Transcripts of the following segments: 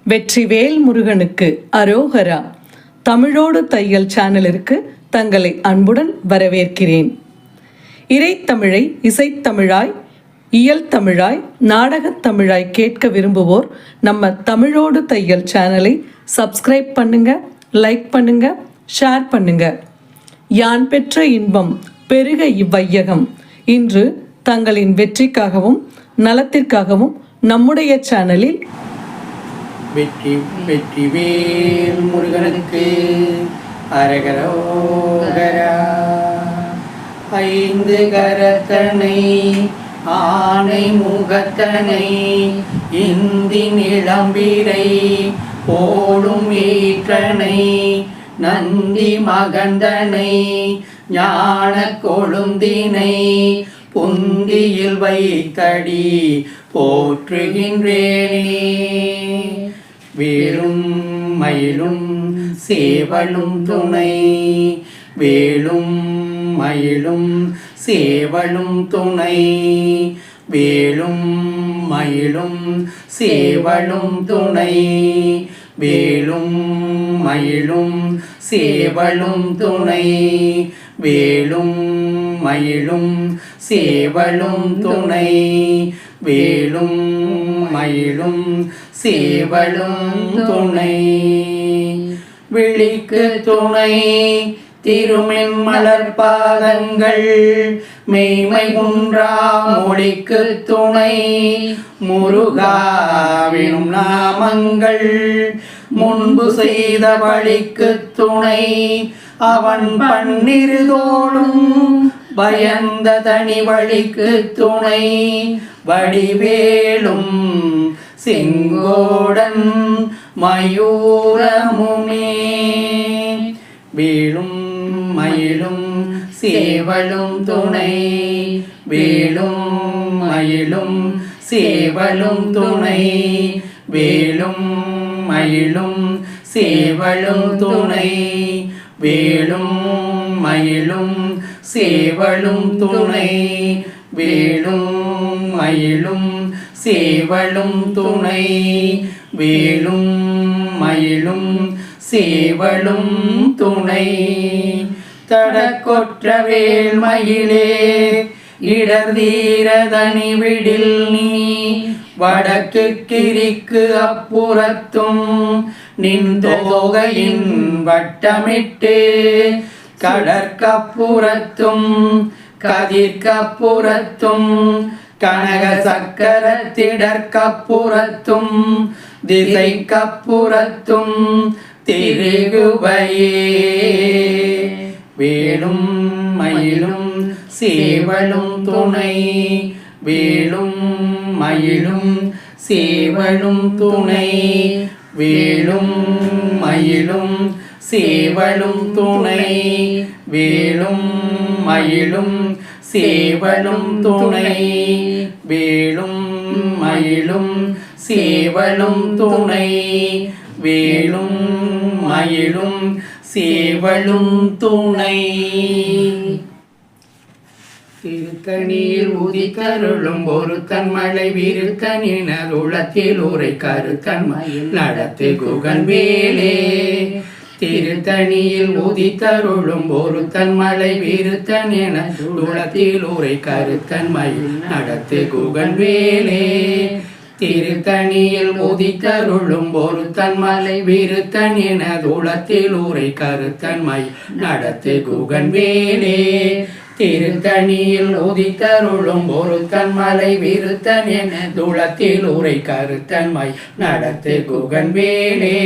வெற்றிவேல் முருகனுக்கு அரோகரா. தமிழோடு தையல் சேனலிற்கு தங்களை அன்புடன் வரவேற்கிறேன். இறைத்தமிழை இசைத்தமிழாய், இயல் தமிழாய், நாடகத் தமிழாய் கேட்க விரும்புவோர் நம்ம தமிழோடு தையல் சேனலை சப்ஸ்கிரைப் பண்ணுங்க, லைக் பண்ணுங்க, ஷேர் பண்ணுங்க. யான் பெற்ற இன்பம் பெருக இவ்வையகம். இன்று தங்களின் வெற்றிக்காகவும் நலத்திற்காகவும் நம்முடைய சேனலில் வெற்றிவேல் முருகனுக்கு அரகரோகரா. ஐந்து கரத்தனை ஆனை முகத்தனை இந்தி நிலம்பிரை போடும் ஈற்றனை நந்தி மகந்தனை ஞான கொழுந்தினை புந்தியில் வைத்தடி போற்றுகின்றேனே. வேலும் மயிலும் சேவலும் துணை, வேலும் மயிலும் சேவலும் துணை, வேலும் மயிலும் சேவலும் துணை, வேலும் மயிலும் சேவலும் துணை, வேலும் மயிலும் சேவலும் துணை, வேலும் மயிலும் சேவலும் துணை. விழிக்கு துணை திருமென் மலர் பாதங்கள், மெய்மை குன்றா மொழிக்கு துணை முருகாவினும் நாமங்கள், முன்பு செய்த வழிக்கு துணை அவன் பன்னிருதோளும் பயந்த தனி வழிக்கு துணை வடிவேலும் செங்கோடன் மயூரமுமே. வேலும் மயிலும் சேவலும் துணை, வேலும் மயிலும் சேவலும் துணை, வேலும் மயிலும் சேவலும் துணை, வேலும் மயிலும் சேவலும் துணை, வேலும் மயிலும் சேவலும் துணை, வேலும் மயிலும் சேவலும் துணை. தடக்கொற்ற வேல்மயிலே இடர்தீரதனி விடில் நீ, வடக்கு கிரிக்கு அப்புறத்தும் நின்றோகையின் வட்டமிட்டு, கடற்கப்புறத்தும் கதிர்கப்புறத்தும் கனக சக்கரத்திடற்கப்புறத்தும் திசைக்கப்புறத்தும் திருகுவையே. வேலும் மயிலும் சேவலும் துணை, வேலும் மயிலும் சேவலும் துணை, வேலும் மயிலும் சேவலும் துணை, வேலும் மயிலும் சேவலும் துணை, வேலும் மயிலும் சேவலும் துணை, வேலும் மயிலும் சேவலும் துணை. திருத்தணியில் உதித்தருளும் ஒரு தன்மலை விருத்தனின உளத்தில் உரை கருத்தன்மையில் நடத்து குகன் வேலே. திருத்தணியில் உதித்தருளும் ஒரு தன்மலை விருத்தனின உளத்தில் உரை கருத்தன்மையில் நடத்து குகன் வேலே. திருத்தணியில் உதித்தருளும் ஒரு தன்மலை விருத்தனின உளத்தில் உரை கருத்தன்மை நடத்து குகன் வேலே. திருத்தணியில் உதித்தருளும் ஒரு தன்மலை விருத்தனின உளத்தில் உரை கருத்தன்மை நடத்து குகன் வேலே.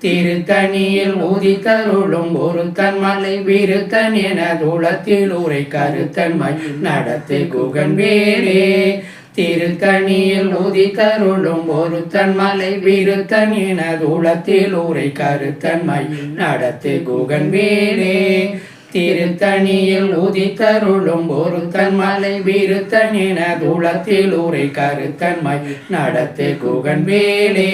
திருத்தணியில் உதித்தருளும் ஒரு தன்மலை விருத்தனின உளத்தில் உரை கருத்தன்மை நடத்து குகன் வேலே. திருத்தணியில் உதித்தருளும் ஒரு தன்மலை விருத்தனின உளத்தில் உரை கருத்தன்மை நடத்து குகன் வேலே. திருத்தணியில் உதித்தருளும் ஒரு தன்மலை விருத்தனின உளத்தில் உரை கருத்தன்மை நடத்து குகன் வேலே.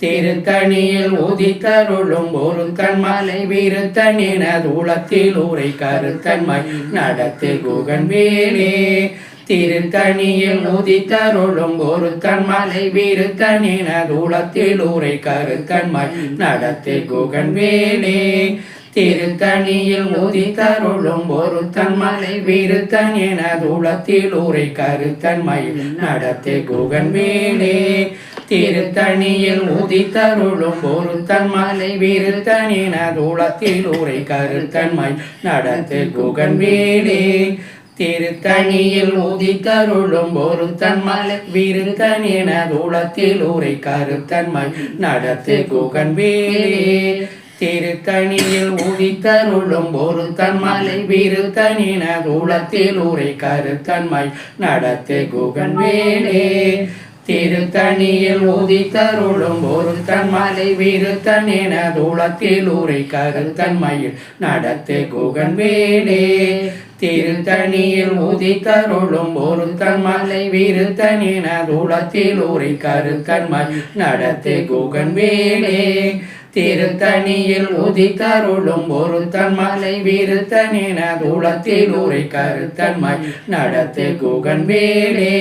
திருத்தணியில் உதித்தருளும் ஒரு தன்மலை விருத்தனின உளத்தில் உரை கருத்தன்மை நடத்து குகன் வேலே. திருத்தணியில் உதித்தருளும் ஒருத்தன் மலை விருத்தன் என தூளத்தில் ஊரை கருத்தன்மை நடத்தி குகன் வேலே திருத்தணியில் உதித்தருளும் ஒருத்தன் மலை விருத்தன் என தூளத்தில் ஊரை கருத்தன்மை நடத்தி குகன் வேலே திருத்தணியில் உதித்தருளும் ஒருத்தன் மலை விருத்தன் என தூளத்தில் ஊரை கருத்தன்மை நடத்தி குகன் வேலே திருத்தணியில் உதித்தருளும் ஒருத்தன் மலை விருத்தன் என தூளத்தில் ஊரை கருத்தன்மை நடத்தி குகன் வேலே திருத்தணியில் உதித்தருளும் ஒருத்தன் மலை விருத்தன் என தூளத்தில் ஊரை கருத்தன்மை நடத்தி குகன் வேலே திருத்தணியில் உதித்தருளும் ஒருத்தன் மலை விருத்தன் என தூளத்தில் ஊரை கருத்தன்மையில் நடத்தி குகன் வேலே திருத்தணியில் உதித்தருளும் ஒருத்தன் மலை விருத்தன் என தூளத்தில் ஊரை கருத்தன்மை நடத்தி குகன் வேலே திருத்தணியில் உதித்தருளும் ஒருத்தன் மலை விருத்தன் என தூளத்தில் ஊரை கருத்தன்மை நடத்தி குகன் வேலே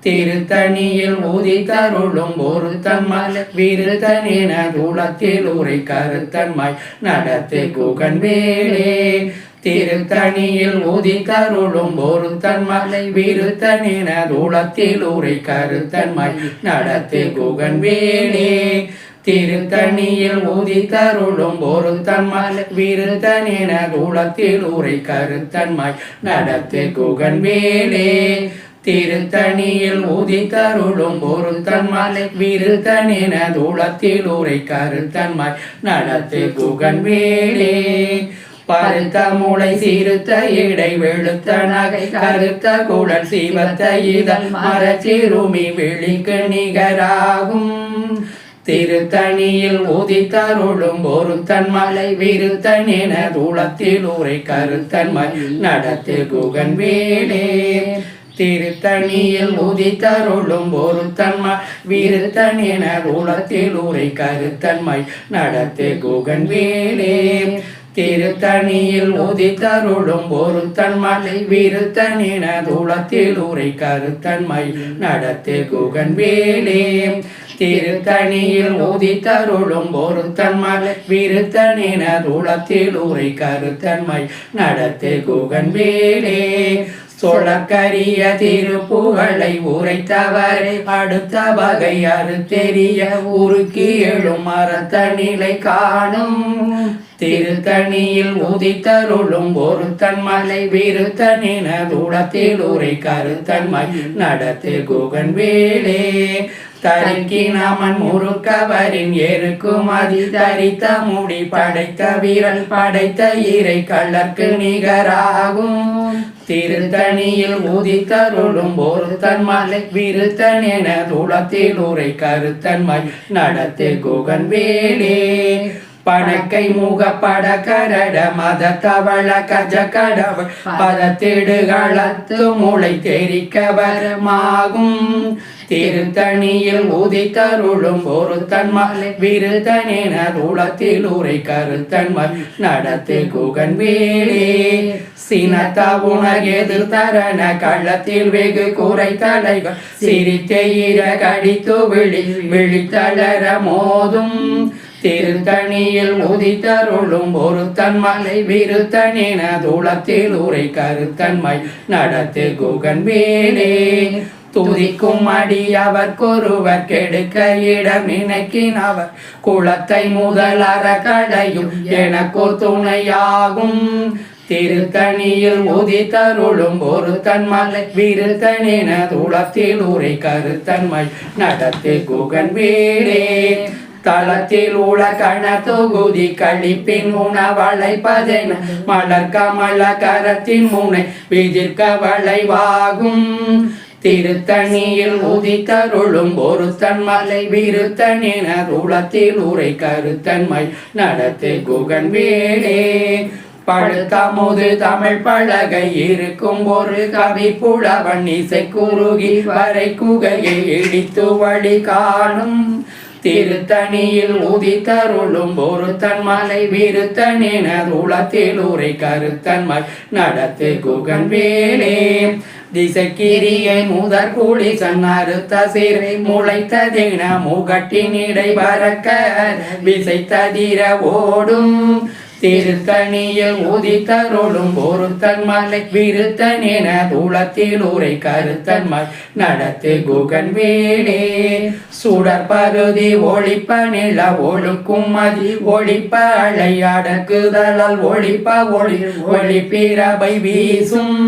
திருத்தணியில் உதித்தருளும் ஒருத்தன் மலை விருத்தன் என தூளத்தில் ஊரை கருத்தன்மை நடத்தி குகன் வேலே திருத்தணியில் உதித்தருளும் ஒருத்தன் மலை விருத்தன் என தூளத்தில் ஊரை கருத்தன்மை நடத்தி குகன் வேலே திருத்தணியில் உதித்தருளும் ஒருத்தன் மலை விருத்தன் என தூளத்தில் ஊரை கருத்தன்மை நடத்தி குகன் வேலே திருத்தணியில் உதித்தருளும் ஒருத்தன் மலை விருத்தன் என தூளத்தில் ஊரை கருத்தன்மை நடத்தி குகன் வேலே பருத்த மூளை சிறுத்த இடை வெளுத்த நகை கருத்த குழல் சிவத்த இதழ் மரச்சிறுமி விழிக்கு நிகராகும் திருத்தணியில் உதித்தருளும் ஒருத்தன் மலை விருத்தன் என தூளத்தில் ஊரை கருத்தன்மை நடத்தி குகன் வேலே திருத்தணியில் உதித்தருளும் ஒருத்தன் விருத்தன் என தூளத்தில் ஊரை கருத்தன்மை நடத்தி குகன் வேலே திருத்தணியில் உதித்தருளும் ஒருத்தன் மலை விருத்தன் என தூளத்தில் ஊரை கருத்தன்மை நடத்தி குகன் வேலே திருத்தணியில் உதித்தருளும் ஒருத்தன் மலை விருத்தன் என தூளத்தில் ஊரை கருத்தன்மை நடத்தி குகன் வேலே சொலக்கரிய திருப்புகழை உரைத்தவரை அடுத்த வகை அறுத்தெறிய உருக்கி எழும் மரத்த நிலை காணும் திருத்தணியில் உதித்தருளும் ஒருத்தன் மலை விருத்தன் என தூளத்தில் ஊரை கருத்தன்மை நடத்தி குகன் வேலே தரிக்கி நமன் முறுக்கவரின் எருக்குமதி தரித்த முடி படைத்த வீரல் படைத்த இறை கள்ளற்கு நிகராகும் திருத்தணியில் உதித்தருளும் ஒருத்தன் மலை விருத்தன் என தூளத்தில் ஊரை கருத்தன்மை நடத்தி குகன் வேலே பணக்கை முகப்பட கரட மத தவள கஜ கடவுள் பதத்திடுகளத்து முளை தெரிக்க வரமாகும் திருத்தணியில் உதித்தருளும் ஒருத்தன் மலை விருத்தன் என தூளத்தில் ஊரை கருத்தன்மை நடத்தி குகன் வேலே சினத்த உணர்கெது தரண கள்ளத்தில் வெகு குறை தலைகள் சிரித்தெயிர கடித்து விழித்தளர மோதும் திருத்தணியில் உதித்தருளும் ஒருத்தன் மலை விருத்தன் என தூளத்தில் ஊரை கருத்தன்மை நடத்தி குகன் வேலே துதிக்கும் அடி அவர்க்கொருவர் கெடுக்க இடம் நினைக்கினவர் குளத்தை முதலற கடையும் எனக்கொரு துணையாகும் திருத்தணியில் உதித்தருளும் ஒருத்தன் மலை விருத்தன் என தூளத்தில் ஊரை கருத்தன்மை நடத்தி குகன் வேலே தளத்தில் உள கண தொகுதி கழிப்பின் உணவளைப்பதென மலர் கமல கரத்தின் முனை விதிர்க்க வளைவாகும் திருத்தணியில் உதித்தருளும் ஒருத்தன் மலை விருத்தன் என தூளத்தில் ஊரை கருத்தன்மை நடத்தி குகன் வேலே பழுத்த முது தமிழ் பலகை இருக்கும் ஒரு கவி புலவன் இசை குறுகி வரை குகையை இடித்து வழி காணும் திருத்தணியில் உதித்தருளும் ஒருத்தன் மலை விருத்தன் என தூளத்தில் ஊரை கருத்தன்மை நடத்தி குகன் வேலே திசைக்கிரியை முதற் கூலி சன்னறுத்த சீரை முளைத்ததென முகட்டினிடை பறக்க விசைத்ததிர ஓடும் திருத்தணியில் உதித்தருளும் பொருத்தன் மலை விருத்தனென தூளத்தில் உரை கருத்தன்மை நடத்து குகன் வேலே சுடற்பருதி ஒளிப்ப நில ஒழுக்கும் மதி ஒளிப்ப அலை அடக்குதலால் ஒளிப்ப ஒளிப்பிரபை வீசும்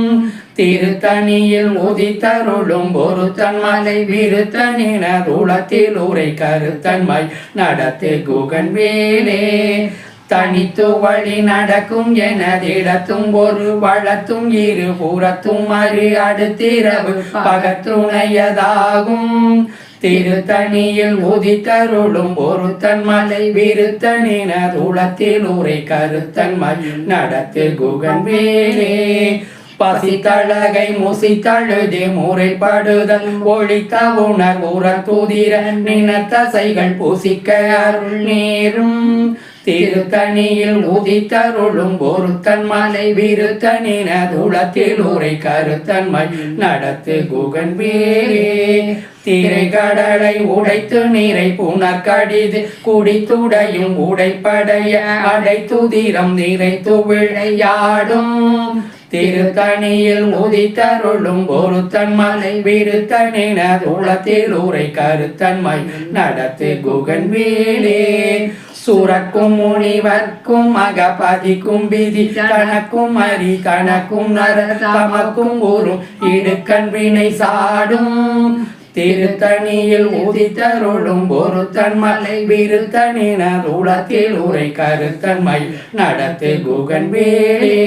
திருத்தணியில் உதித்தருளும் பொருத்தன் மலை விருத்தனென தூளத்தில் உரை கருத்தன்மை நடத்து குகன் வேலே தனித்து வழி நடக்கும் எனதிடத்தும் ஒரு வளத்தும் இரு புறத்தும் மறு அடுத்திரவு பகத்துணையதாகும் திருத்தணியில் உதித்தருளும் பொருத்தன் மலை விருத்தனென தூளத்தில் உரை கருத்தன்மை நடத்து குகன் வேலே பசித்தழகை முசித்தழுது முறைப்படுதல் ஒழித்த உணர் உறத்துதிர நினத்தசைகள் பூசிக்க அருள் நேரும் திருத்தணியில் உதித்தருளும் பொருத்தன் மலை விருத்தனென தூளத்தில் உரை கருத்தன்மை நடத்து குகன் வேலே திரை கடலை உடைத்து நீரை புனர் கடிது குடித்துடையும் உடைப்படைய அடைத்துதிரம் நிறைத்து விளையாடும் திருத்தணியில் உதித்தருளும் பொருத்தன் மலை விருத்தனென தூளத்தில் உரை கருத்தன்மை நடத்து குகன் வேலே சுரக்கும் முனிவர்க்கும் மகபதிக்கும் விதி கணக்கும் அரி கணக்கும் நர தமக்கும் ஒரு இடுக்கண் வினை சாடும் திருத்தணியில் உதித்தருளும் பொருத்தன் மலை விருத்தனென தூளத்தில் உரை கருத்தன்மை நடத்து குகன் வேலே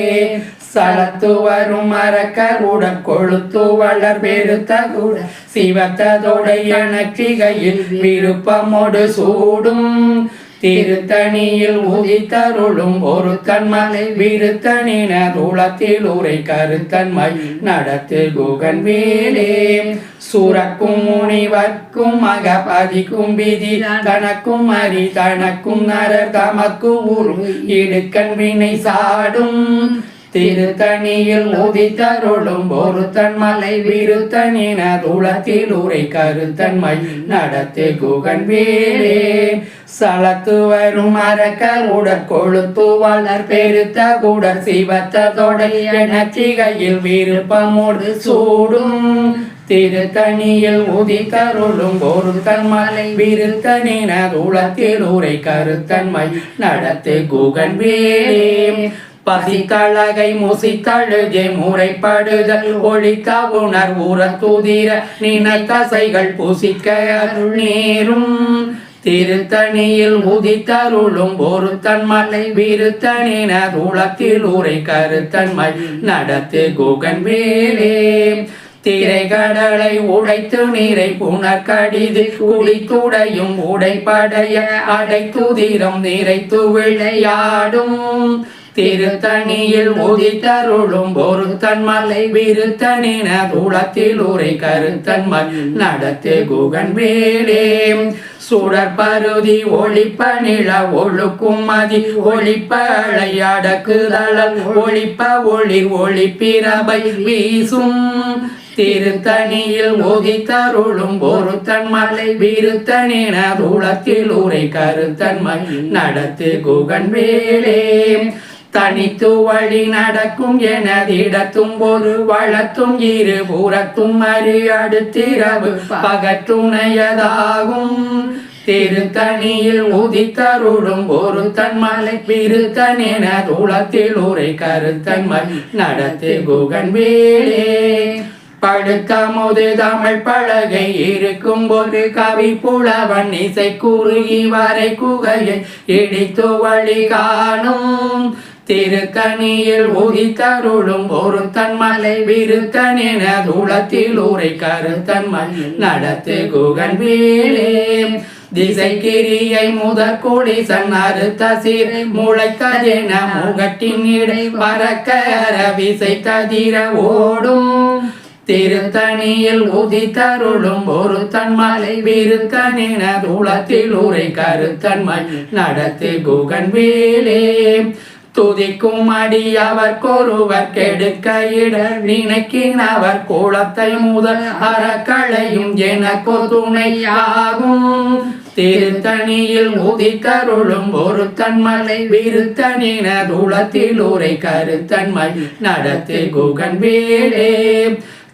சலத்து வரும் மரக்கர் உடன் கொழுத்து வளர் பெருத்த கூட சிவத்ததோடைய நற்றிகையில் விருப்பமோடு சூடும் திருத்தணியில் உதித்தருளும் பொருத்தன் மலை விருத்தனென தூளத்தில் உரை கருத்தன்மை நடத்து குகன் வேலே சுரக்கும் முனிவர்க்கும் மகபதிக்கும் விதி தனக்கும் அரி தனக்கும் நரர் தமக்கு உரு இடுக்கண் வினை சாடும் திருத்தணியில் உதித்தருளும் பொருத்தன் மலை விருத்தனென தூளத்தில் உரை கருத்தன்மை நடத்து குகன் வேலே சலத்து வரும் அரக்கர் உடற் கொழுத்து வளர் பெருத்த குடர் சிவத்ததோடைய நச்சிகையில் விருப்பமோடு சூடும் திருத்தணியில் உதித்தருளும் பொருத்தன் மலை விருத்தனென தூளத்தில் உரை கருத்தன்மை நடத்து குகன் வேலே பசித்தழகை முசித்தழுகை முறைப்படுதல் ஒழித்த உணர் உறத்துதிர நினத்தசைகள் பூசிக்க அருள் நேரும் திருத்தணியில் உதித்தருளும் பொருத்தன் மலை விருத்தனென தூளத்தில் உரை கருத்தன்மை நடத்து குகன் வேலே திரை கடலை உடைத்து நீரை புனர் கடிது குடித்துடையும் உடைப்படைய அடைத்துதிரம் நிறைத்து விளையாடும் திருத்தணியில் உதித்தருளும் பொருத்தன் மலை விருத்தனென தூளத்தில் உரை கருத்தன்மை நடத்து குகன் வேலே சுடற்பருதி ஒளிப்ப நில ஒழுக்கும் மதி ஒளிப்ப அலை அடக்குதலால் ஒளிப்ப ஒளிப்பிரபை வீசும் திருத்தணியில் உதித்தருளும் பொருத்தன் மலை விருத்தனென தூளத்தில் உரை கருத்தன்மை நடத்து குகன் வேலே தனித்து வழி நடக்கும் எனதிடத்தும் ஒரு வளத்தும் இரு புறத்தும் மறு அடுத்திரவு பகத்துணையதாகும் திருத்தணியில் உதித்தருளும் பொருத்தன் மலை விருத்தனென தூளத்தில் உரை கருத்தன்மை நடத்து குகன் வேலே படுத்த முது தமிழ் பலகை இருக்கும் போது கவி புலவன் இசை குறுகி வரை குகையை இடித்து வழி காணும் திருத்தணியில் உதித்தருளும் பொருத்தன் மலை விருத்தனென தூளத்தில் உரை கருத்தன்மை நடத்து குகன் வேலே திசைக்கிரியை முதற் கூலி சன்னறுத்த சீரை முளைத்ததென முகட்டின் இடை பறக்க விசைத்ததிர ஓடும் திருத்தணியில் உதித்தருளும் பொருத்தன் மலை விருத்தனென தூளத்தில் உரை கருத்தன்மை நடத்து குகன் வேலே துதிக்கும் அடியவர்க்கொருவர் கெடுக்க இட நினைக்கினவர் கோலத்தை முதல் அறக்களையும் எனக்கு துணையாகும் திருத்தணியில் உதித்தருளும் ஒரு தன்மலை விருத்தனின தூளத்தில் உரை கருத்தன்மை நடத்து குகன் வேலே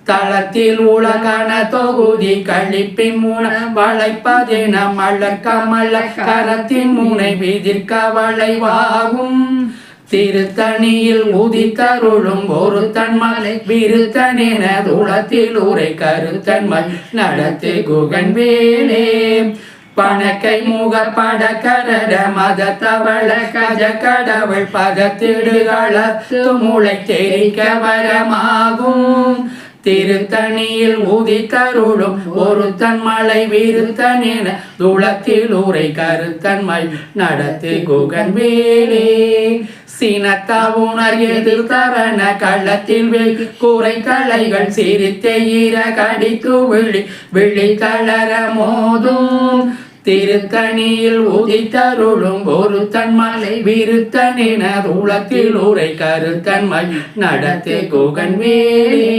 தளத்தில் உலகன தொகுதி கழிப்பின் முன வளைப்பதென மலர் கமல கரத்தின் முனை விதிர்க்க வளைவாகும் திருத்தணியில் உதித்தருளும் ஒரு தன்மலை விருத்தனின தூளத்தில் உரை கருத்தன்மை நடத்து குகன் வேலே பணக்கை முக படக்கரட மத தவள கஜ கடவுள் பதத்திடுகளத்து முளை தெரிக்க வரமாகும் திருத்தணியில் உதித்தருளும் ஒரு தன்மலை விருத்தனின துளத்தில் உரை கருத்தன்மை நடத்து குகன் வேலே சினத்த உணர் எதிர்த்தரண கள்ளத்தில் வெகு குறை களைகள் சிரித்த ஈர கடித்து விழி தளர மோதும் திருத்தணியில் உதித்தருளும் ஒரு தன்மலை விருத்தனின தூளத்தில் உரை கருத்தன்மை நடத்து குகன் வேலே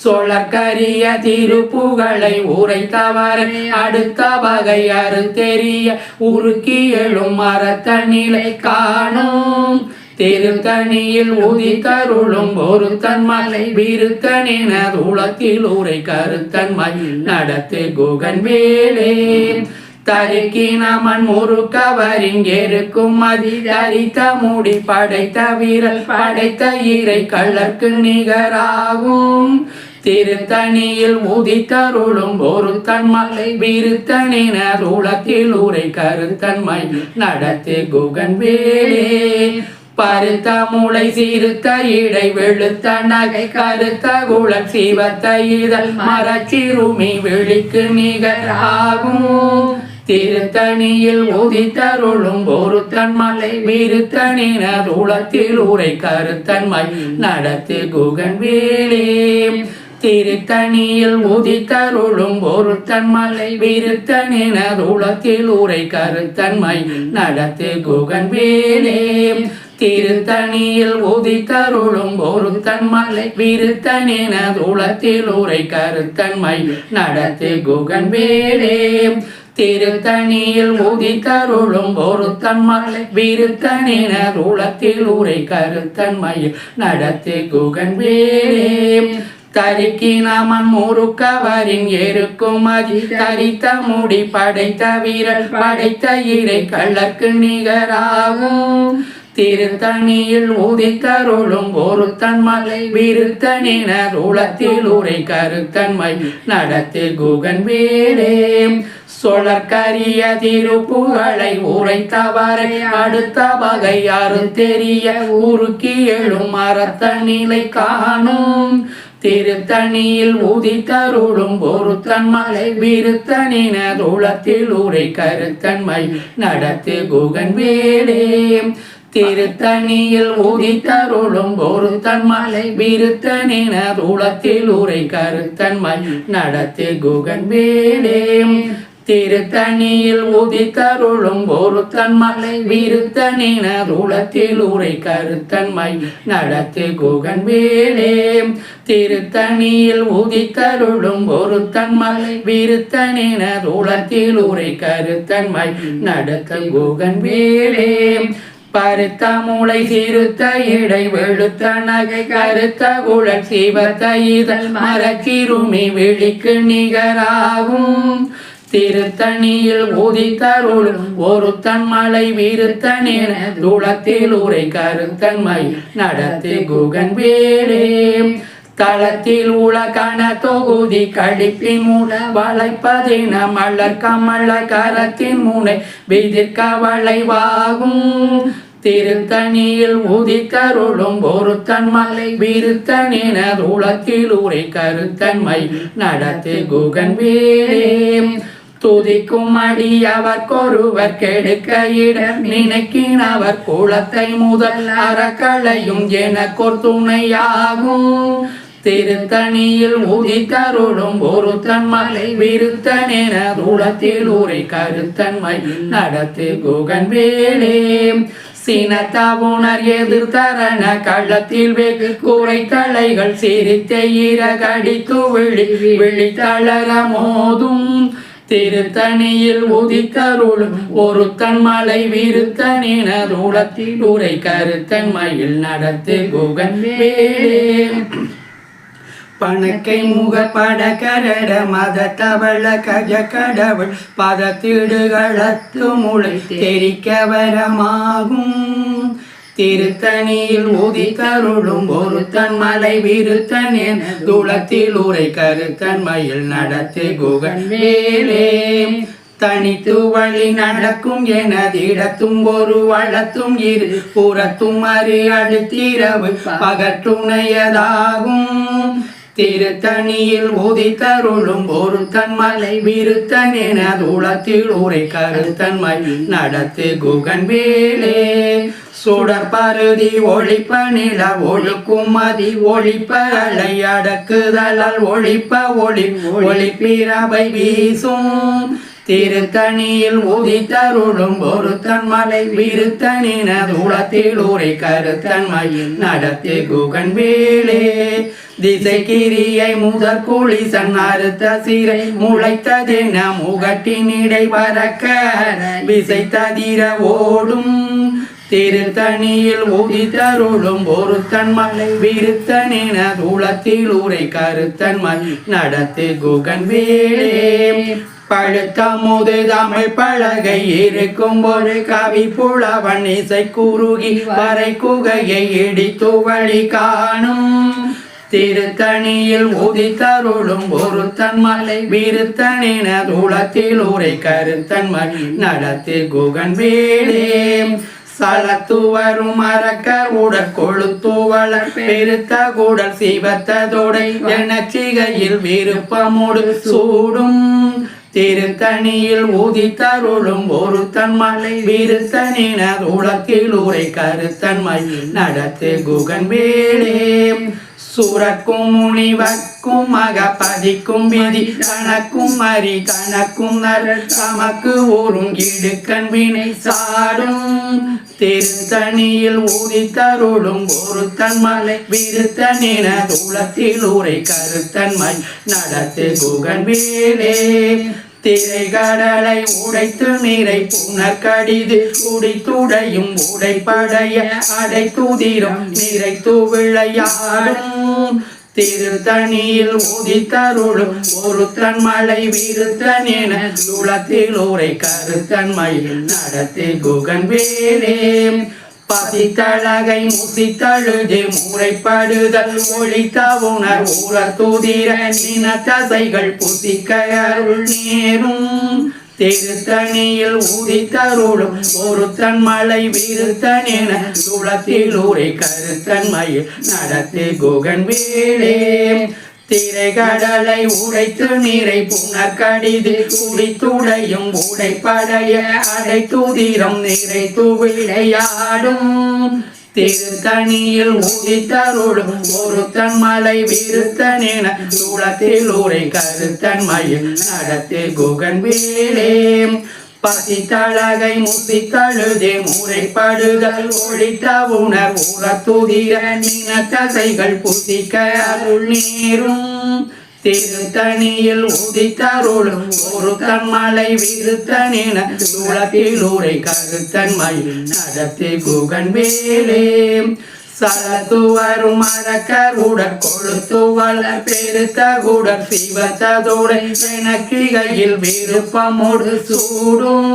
சொலற்கரிய திருப்புகளை உரைத்தவரை அடுத்த வகை அறுத்தெறிய உருக்கி எழும் மரத்தனிலை காணும் திருத்தணியில் உதித்தருளும் ஒரு தன்மலை விருத்தனின தூளத்தில் உரை கருத்தன்மை நடத்து குகன் வேலே தரிக்கினமன் முறுக்கவரின் இருக்கும் அதி தரித்த முடி படைத்த வீரல் படைத்த இறை கள்ளற்கு நிகராகும் திருத்தணியில் உதித்தருளும் ஒரு தன்மலை விருத்தனின தூளத்தில் உரை கருத்தன்மை நடத்து குகன் வேலே பருத்த மூளை சிறுத்த இடை வெளுத்த நகை கருத்த குளம் சிவத்த இதழ் மரச்சிறுமி விழிக்கு நிகராகும் திருத்தணியில் உதித்தருளும் ஒரு தன்மலை விருத்தனின தூளத்தில் உரை கருத்தன்மை நடத்து குகன் வேலே திருத்தணியில் உதித்தருளும் ஒரு தன்மலை விருத்தனின தூளத்தில் உரை கருத்தன்மை நடத்து குகன் வேலே திருத்தணியில் உதித்தருளும் ஒரு தன்மலை விருத்தனின தூளத்தில் உரை கருத்தன்மை நடத்து குகன் வேலே திருத்தணியில் உதித்தருளும் ஒரு தன்மலை விருத்தனின தூளத்தில் உரை கருத்தன்மை நடத்து குகன் வேலே தரிக்கினமன் முறுக்கவரின் இருக்கும் அதி தரித்த முடி படைத்த வீரல் படைத்த இறை கள்ளற்கு நிகராகும் திருத்தணியில் உதித்தருளும் ஒரு தன்மலை விருத்தனின தூளத்தில் உரை கருத்தன்மை நடத்து குகன் வேலே சொலற்கரிய திருப்புகளை உரைத்தவரை அடுத்த வகை அறுத்தெறிய உருக்கி எழும் மரத்தனிலை காணும் திருத்தணியில் உதித்தருளும் ஒரு தன்மலை விருத்தனின தூளத்தில் உரை கருத்தன்மை நடத்து குகன் வேலே திருத்தணியில் உதித்தருளும் ஒரு தன்மலை விருத்தனின தூளத்தில் உரை கருத்தன்மை நடத்து குகன் வேலே திருத்தணியில் உதித்தருளும் ஒரு தன்மலை விருத்தனின தூளத்தில் உரை கருத்தன்மை நடத்து குகன் வேலே திருத்தணியில் உதித்தருளும் ஒரு தன்மலை விருத்தனின தூளத்தில் உரை கருத்தன்மை நடத்த குகன் வேலே பருத்த மூளை சிறுத்த இடை வெளுத்த நகை கருத்த குழல் சிவத்த இதழ் மரச்சிறுமி விழிக்கு நிகராகும் திருத்தணியில் உதித்தருளும் ஒரு தன்மலை விருத்தனின தூளத்தில் உரை கருத்தன்மை நடத்து குகன் வேலே தளத்தில் உலகன தொகுதி கழிப்பின் மூல வளைப்பதின மலர் கமல கரத்தின் முனை விதிர்க்க வளைவாகும் திருத்தணியில் உதித்தருளும் ஒரு தன்மலை விருத்தனின தூளத்தில் உரை கருத்தன்மை நடத்து குகன் வேலே துதிக்கும் அடியவர்க்கொருவர் கெடுக்க இட நினைக்கினவர் குலத்தை முதல் அறக்களையும் எனக்கொரு துணையாகும் திருத்தணியில் உதித்தருளும் ஒரு தன்மலை விருத்தனின தூளத்தில் உரை கருத்தன்மை நடத்து குகன் வேலே சீனத்தாவுணர் எதிர்த்தரண கள்ளத்தில் வெகு கூரை தலைகள் சிரித்த கடித்து விழி தளர மோதும் திருத்தணியில் உதித்தருளும் ஒருத்தன் மலை விருத்தனின தூளத்தில் உரை கருத்தன்மையில் நடத்து குகன் வேலே பணக்கை முக பட கரட மத தவள கஜ கடவுள் பதத்திடுகளத்து முளை தெரிக்க வரமாகும் திருத்தணியில் உதித்தருளும் ஒருத்தன் மலை விருத்தனேன் துளத்தில் உரை கருத்தன்மையில் நடத்து குகன் வேலே தனித்து வழி நடக்கும் எனதிடத்தும் ஒரு வளத்தும் இரு புறத்தும் அறி அடுத்திரவு பகற்றுணையதாகும் திருத்தணியில் உதித்தருளும் ஒருத்தன் மலை விருத்தன் என தூளத்தில் உரை கருத்தன்மை நடத்து குகன் வேலே சுடற்பருதி ஒழிப்ப நில ஒழுக்கும் மதி ஒழிப்ப அலை அடக்குதலால் ஒழிப்ப ஒளிப்பிரவை வீசும் திருத்தணியில் உதித்தருளும் ஒருத்தன் மலை விருத்தனின தூளத்தில் உரை கருத்தன்மையில் நடத்து குகன் வேலே திசை கிரியை முதற் குளிசன் அறுத்த சிறை முளைத்ததென முகட்டினிடை வரக்க விசை ததிர ஓடும் திருத்தணியில் உதித்தருளும் ஒருத்தன் மலை விருத்தனின தூளத்தில் உரை கருத்தன்மை நடத்து குகன் வேலே பழுத்த முது தமிழ் பலகை இருக்கும் ஒரு கவி புலவன் இசை குறுகி வரை குகையை இடித்து வழி காணும் திருத்தணியில் உதித்தருளும் ஒருத்தன் மலை விருத்தனின தூளத்தில் உரை கருத்தன்மை நடத்து குகன் வேலே சலத்து வரும் மரக்கர் உடற் கொழுத்து வளர் பெருத்த குடல் சிவத்ததோடை எனச்சிகையில் விருப்பமுடு சூடும் திருத்தணியில் உதித்தருளும் ஒருத்தன் மலை விருத்தனின தூளத்தில் உரை கருத்தன்மை நடத்து குகன் வேலே சுரக்கும் முனிவர்க்கும் மகபதிக்கும் விதி கணக்கும் மறி கணக்கும் நர தமக்கு ஒருங்கிடுக்கண் வினை சாடும் திருத்தணியில் உதித்தருளும் ஒருத்தன் மலை விருத்தனின தூளத்தில் உரை கருத்தன்மை நடத்து குகன் வேலே திரை கடலை உடைத்து நீரை புனர் கடிது குடித்துடையும் உடைப்படைய அடைத்துதிரம் நிறைத்து விளையாடும் திருத்தணியில் உதித்தருளும் ஒருத்தன் மலை விருத்தனென துளத்தில் உரை கருத்தன்மையில் நடத்து குகன் வேலே பதித்தழகை முசித்தழுது முறைப்படுதல் ஒழித்த உணர் ஊற துதிர நின தசைகள் புசிக்க அருள் நேரும் திருத்தணியில் உதித்தருளும் ஒருத்தன் மலை விருத்தனென துளத்தில் உரை கருத்தன்மையில் நடத்து குகன் வேலே திரை கடலை உடைத்து நீரை புனர் கடிது குடித்துடையும் உடைப்படைய அடைத்துதிரம் நிறைத்து விளையாடும் திருத்தணியில் உதித்தருளும் ஒருத்தன் மலை விருத்தனென தூளத்தில் உரை கருத்தன்மையில் நடத்து குகன் வேலே பதித்தழகை முசித்தழுதே முறைப்படுதல் ஒழித்த உணர் உறத்துதிர நின தசைகள் புசிக்க அருள் நேரும் திருத்தணியில் உதித்தருளும் ஒருத்தன் மலை விருத்தனென தூளத்தில் உரை கருத்தன்மையில் நடத்து குகன் வேலே சலத்து வரும் மரக்கர் உடற் கொழுத்து வளர் பெருத்த குடர் சிவத்ததோடு எனக்கிகையில் விருப்பமோடு சூடும்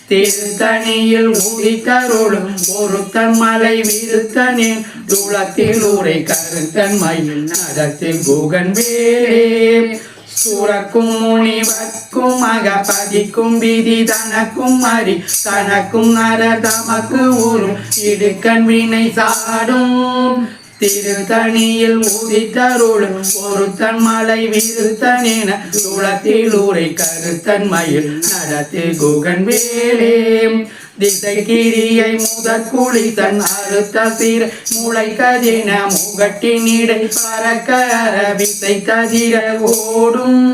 திருத்தணியில் உதித்தருளும் ஒருத்தன் மலை விருத்தனின் துளத்தில் உரை கருத்தன்மையில் நடத்து குகன் வேலே சுரக்கும் முனிவர்க்கும் மகபதிக்கும் விதி தனக்கும் மறி தனக்கும் நர தமக்கு ஊரும் இடுக்கண் வினை சாடும் திருத்தணியில் உதித்தருளும் ஒருத்தன் மலை விருத்தனென துளத்தில் உரை கருத்தன்மையில் நடத்து குகன் வேலே திசை கிரியை முதற் குளித்தன் அறுத்த சிற முளை கதின முகட்டினிடை பறக்க விசை ததிர ஓடும்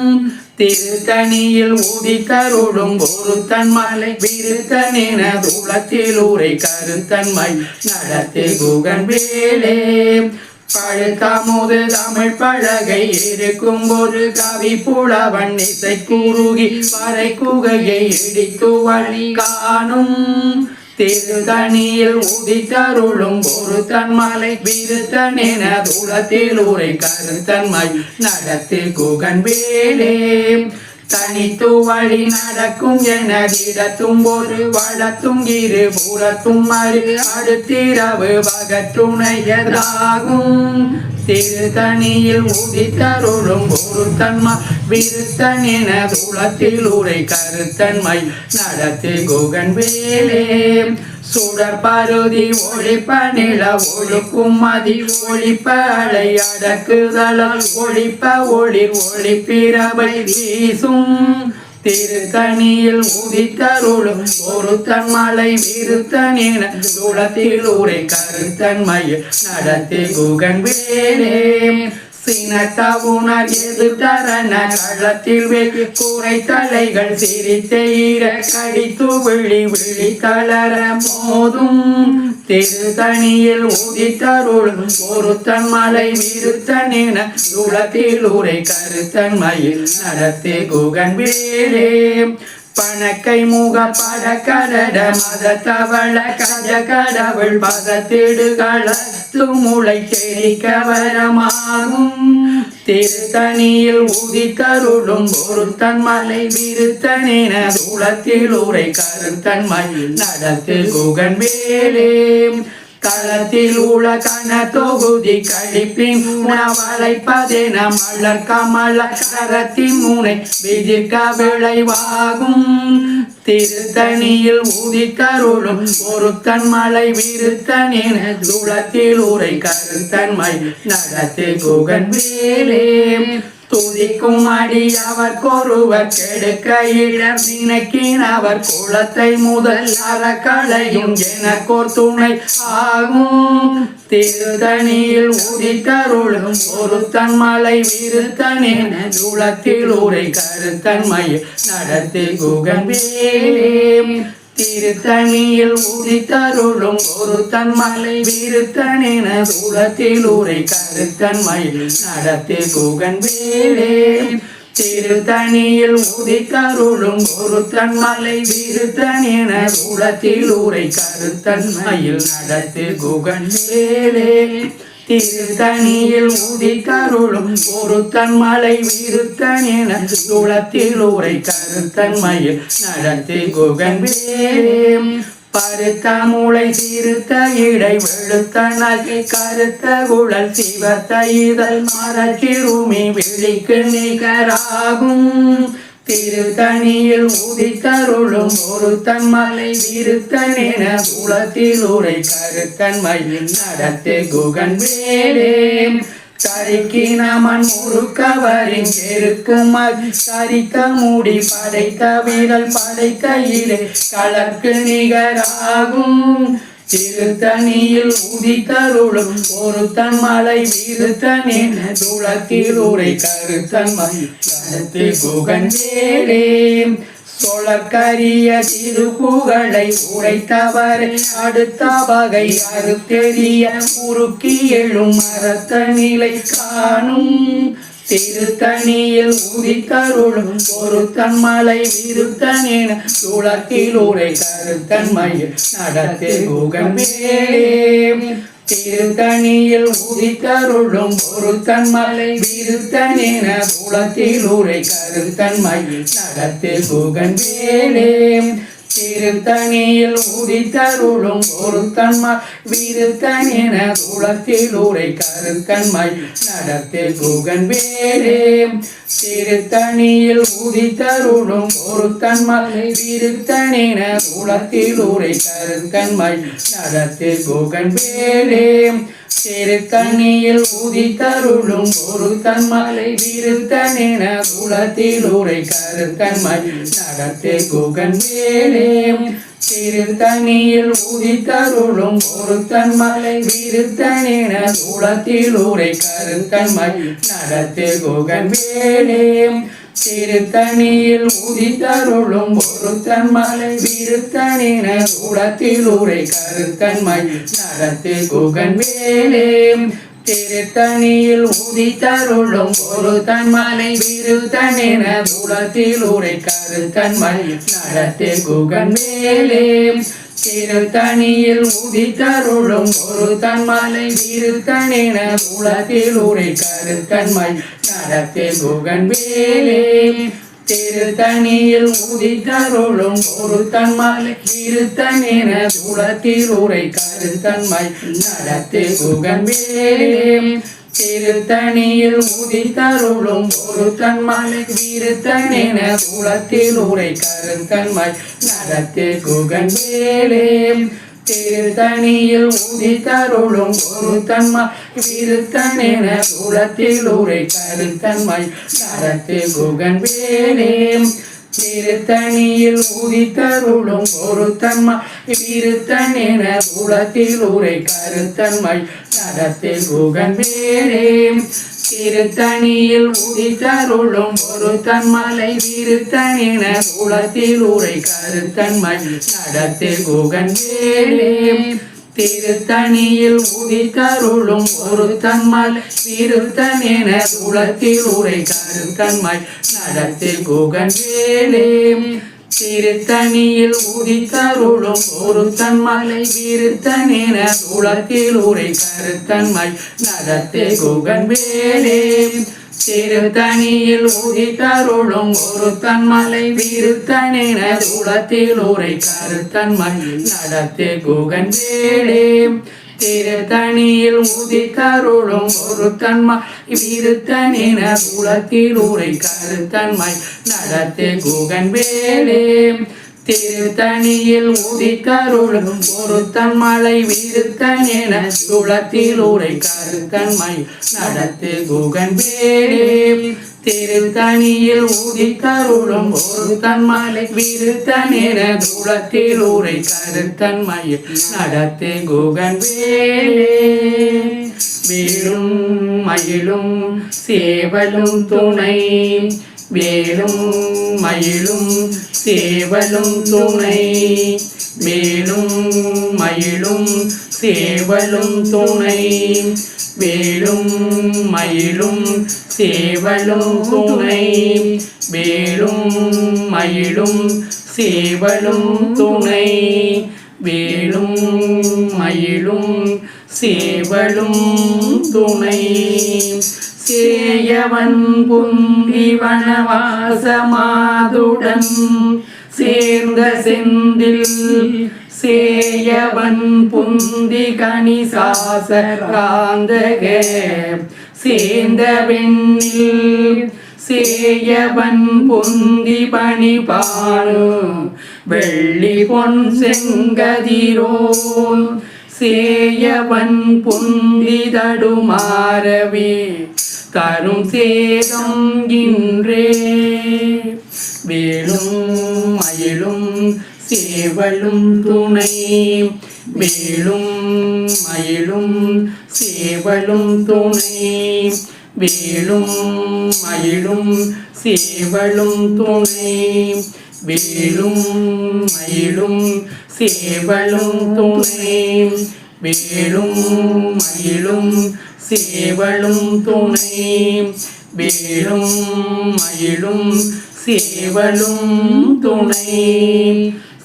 திருத்தணியில் உதித்தருளும் ஒருத்தன் மலை விருத்தனென தூளத்தில் ஊரை கருத்தன்மை நடத்தி குகன் வேலே பழுத்தமுது தமிழ் பழகை இருக்கும் ஒரு கவி புலவன் இசை குறுகி வரை குகையை இடித்து வழி காணும் திருத்தணியில் உதித்தருளும் ஒருத்தன் மலை விருத்தனென தூளத்தில் ஊரை கருத்தன்மை நடத்தி குகன் வேலே தனித்து வழி நடக்கும் எனதிடத்தும் ஒரு வளத்தும் இரு புறத்தும் மறு அடுத்திரவு வகத்துணையதாகும் திருத்தணியில் உதித்தருளும் ஒருத்தன்மை விருத்தனென தூளத்தில் ஊரை கருத்தன்மை நடத்தி குகன் வேலே சுடர் பருதி ஒளிப்ப நில ஒழுக்கும் மதி ஒளிப்ப அலை அடக்குதலால் ஒளிப்ப ஒளிர் ஒளிப்பிரவை வீசும் திருத்தணியில் உதித்தருளும் ஒருத்தன் மலை விருத்தனென தூளத்தில் ஊரை கருத்தன்மை நடத்தி குகன் வேலே சினத்தவுணர் எதிர்த்தரன களத்தில் வெகு கூரை தலைகள் சிரித்தெயிர கடித்து விழி விழி தளர மோதும் திருத்தணியில் உதித்தருளும் ஒருத்தன் மலை விருத்தனென தூளத்தில் ஊரை கருத்தன்மையில் நடத்தி குகன் வேலே பணக்கை முக பட கடட மத தவள கஜ கடவுள் பதத்திடுகளத்து முளை செழிக்க வரமாகும் திருத்தணியில் உதித்தருளும் ஒருத்தன் மலை விருத்தனென தூளத்தில் ஊரை கருத்தன்மை நடத்தி குகன் வேலே களத்தில் உள்ள கன தொகுதி கழிப்பின் உணவளைப்பதென மலர் கமல கரத்தின் முனை விதிர்க்க விளைவாகும் திருத்தணியில் உதித்தருளும் ஒருத்தன் மலை விருத்தனென தூளத்தில் ஊரை கருத்தன்மை நடத்தி குகன் வேலே துதிக்கும் அடி அவர் கொருவர் கெடுக்கையில் நினைக்கினவர் குலத்தை முதல் அறக்களையும் எனக்கோர் துணை ஆகும் திருத்தணியில் உதித்தருளும் ஒருத்தன் மலை விருத்தனென தூளத்தில் ஊரை கருத்தன்மை நடத்தி குகன் வேலே திருத்தணியில் உதித்தருளும் ஒருத்தன் மலை விருத்தனென தூளத்தில் ஊரை கருத்தன்மை நடத்தி குகன் வேலே திருத்தணியில் உதித்தருளும் ஒருத்தன் மலை விருத்தனென தூளத்தில் ஊரை கருத்தன்மையில் நடத்தி குகன் வேலே திருத்தணியில் உதித்தருளும் ஒருத்தன் மலை விருத்தனென தூளத்தில் ஊரை கருத்தன்மையில் நடத்தி குகன் வேலே பருத்த மூளை சிறுத்த இடை வெளுத்த நகை கருத்த குழல் சிவத்த இதழ் மரச்சிறுமி விழிக்கு நிகராகும் திருத்தணியில் உதித்தருளும் ஒருத்தன் மலை விருத்தனென தூளத்தில் ஊரை கருத்தன்மையில் நடத்தி குகன் வேலே தரிக்கினமன் முறுக்கவரின் இருக்கும் சரித்த மூடி படைத்த வீரல் படைக்கையிலே கலர்க்கு நிகராகும் திருத்தணியில் உதித்தருளும் ஒருத்தன் மலை விருத்தனென தூளத்தில் ஊரை கருத்தன்மை நடத்தி குகன் வேலே சொலக்கரிய திருப்புகளை உரைத்தவரை அடுத்த வகை அறுத்தெறிய உருக்கி எழும் மரத்த நிலை காணும் திருத்தணியில் உதித்தருளும் ஒருத்தன் மலை விருத்தனென தூளத்தில் ஊரை கருத்தன்மையில் நடத்தி குகன் வேலே திருத்தணியில் உதித்தருளும் ஒருத்தன் மலை விருத்தனென தூளத்தில் ஊரை கருத்தன்மையில் நடத்தி குகன் வேலே திருத்தணியில் உதித்தருளும் ஒருத்தன் விருத்தனென தூளத்தில் ஊரை கருத்தன்மையில் நடத்தி குகன் வேலே திருத்தணியில் உதித்தருளும் ஒருத்தன் மலை விருத்தனென தூளத்தில் ஊரை கருத்தன்மையில் நடத்தி குகன் வேலே திருத்தணியில் உதித்தருளும் ஒருத்தன் மலை விருத்தனென தூளத்தில் ஊரை கருத்தன்மையில் நடத்தி குகன் வேலே திருத்தணியில் உதித்தருளும் ஒருத்தன் மலை விருத்தனென தூளத்தில் ஊரை கருத்தன்மையில் நடத்தி குகன் வேலே திருத்தணியில் உதித்தருளும் ஒருத்தன் மலை விருத்தனின உளத்தில் உரை கருத்தன்மை நடத்து குகன் வேலே திருத்தணியில் உதித்தருளும் ஒருத்தன் மலை விருத்தனின உளத்தில் உரை கருத்தன்மை நடத்து குகன் வேலே திருத்தணியில் உதித்தருளும் ஒருத்தன் மலை விருத்தனின உளத்தில் உரை கருத்தன்மை நடத்து குகன் வேலே திருத்தணியில் உதித்தருளும் ஒருத்தன் மலை விருத்தனின உளத்தில் உரை கருத்தன்மை நடத்து குகன் வேலே திருத்தணியில் உதித்தருளும் ஒருத்தன் மலை விருத்தனின உளத்தில் உரை கருத்தன்மை நடத்து குகன் வேலே திருத்தணியில் உதித்தருளும் ஒருத்தன் மலை விருத்தனின உளத்தில் உரை கருத்தன்மை நடத்து குகன் வேலே திருத்தணியில் உதித்தருளும் ஒருத்தன் மலை விருத்தனின உளத்தில் உரை கருத்தன்மை நடத்து குகன் வேலே திருத்தணியில் உதித்தருளும் ஒருத்தன் மலை விருத்தனின உளத்தில் உரை கருத்தன்மை நடத்து குகன் வேலே திருத்தணியில் உதித்தருளும் ஒருத்தன் மலை விருத்தனின உளத்தில் உரை கருத்தன்மை நடத்து குகன் வேலே திருத்தணியில் உதித்தருளும் ஒருத்தன் மலை விருத்தனின உளத்தில் உரை கருத்தன்மை நடத்து குகன் வேலே திருத்தணியில் உதித்தருளும் ஒருத்தன் மலை விருத்தனின உளத்தில் உரை கருத்தன்மை நடத்து குகன் வேலே திருத்தணியில் உதித்தருளும் ஒருத்தன் மலை விருத்தனின உளத்தில் உரை கருத்தன்மை நடத்து குகன் வேலே திருத்தணியில் உதித்தருளும் ஒருத்தன் மலை விருத்தனின உளத்தில் உரை கருத்தன்மை நடத்து குகன் வேலே திருத்தணியில் உதித்தருளும் ஒருத்தன் மலை விருத்தனின உளத்தில் உரை கருத்தன்மை நடத்து குகன் வேலே வேலும் மயிலும் சேவலும் துணை வேலும் மயிலும் சேவலும் துணை வேலும் மயிலும் சேவலும் துணை வேலும் மயிலும் சேவலும் துணை வேலும் மயிலும் சேவலும் துணை வேலும் மயிலும் சேவலும் துணை சேயவன் புந்தி வனவாசமாதுடன் சேர்ந்த செந்தில் சேயவன் புந்தி கணிசாசராந்தக சேர்ந்த வெண்ணில் சேயவன் புந்தி பணிபானு வெள்ளி பொன் செங்கதிரோன் சேயவன் புந்தி தடுமாறவே தரும் சேதம் இன்றே வேலும் மயிலும் சேவலும் துணை வேலும் மயிலும் சேவலும் துணை வேலும் மயிலும் சேவலும் துணை வேலும் மயிலும் சேவலும் துணை வேலும் மயிலும் சேவலும் துணை வேலும் மயிலும் சேவலும் துணை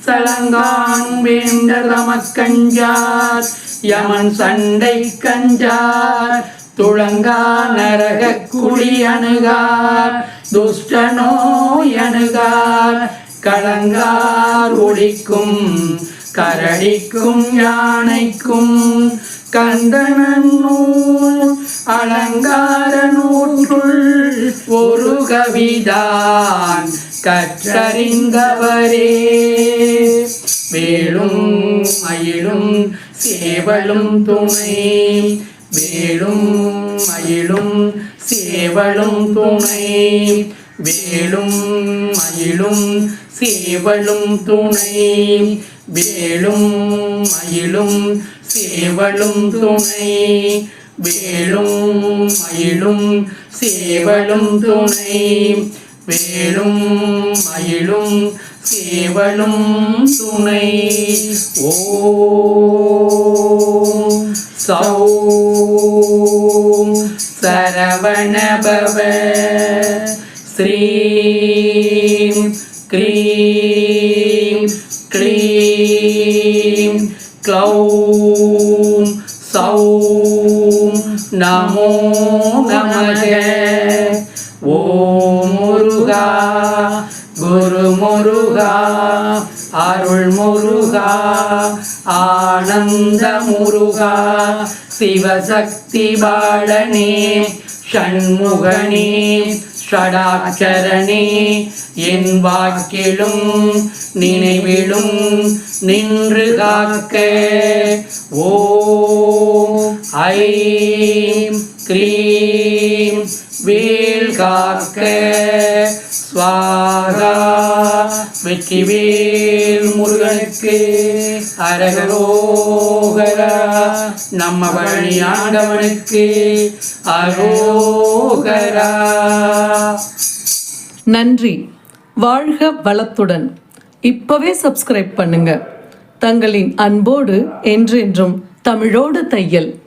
சலங்கான் வேண்ட தமக்கஞ்சார் யமன் சண்டை கஞ்சார் துளங்கா நரக குழி அணுகார் துஷ்ட நோய் அணுகார் களங்கார் ஒளிக்கும் கரடிக்கும் யானைக்கும் கந்தனன் நூல் அலங்கார நூற்றுள் ஒரு கவிதான் கற்றறிந்தவரே வேலும் மயிலும் சேவலும் துணை வேலும் மயிலும் சேவலும் துணை வேலும் மயிலும் சேவலும் துணை வேலும் மயிலும் சேவலும் துணை வேலும் மயிலும் சேவலும் துணை வேலும் மயிலும் சேவலும் துணை. ஓம் சௌம் சரவணபவ ஸ்ரீம் க்ரீம் க்ளீம் க்ளௌம் சௌம் நமோ நமக. ஓம் முருகா குரு முருகா அருள் முருகா ஆனந்த முருகா சிவசக்தி பாலனே ஷண்முகனே ஷடாட்சரனே என் வாக்கிலும் நினைவிலும் நின்று காக்க. ஓம் ஐம் க்ரீம் வேல் காக்க ஸ்வாகா. வெற்றிவேல் முருகனுக்கு அரகரோகரா. நம்ம பழனி ஆண்டவனுக்கு அரோகரா. நன்றி. வாழ்க வளத்துடன். இப்பவே சப்ஸ்கிரைப் பண்ணுங்க. தங்களின் அன்போடு என்றென்றும் தமிழோடு தையல்.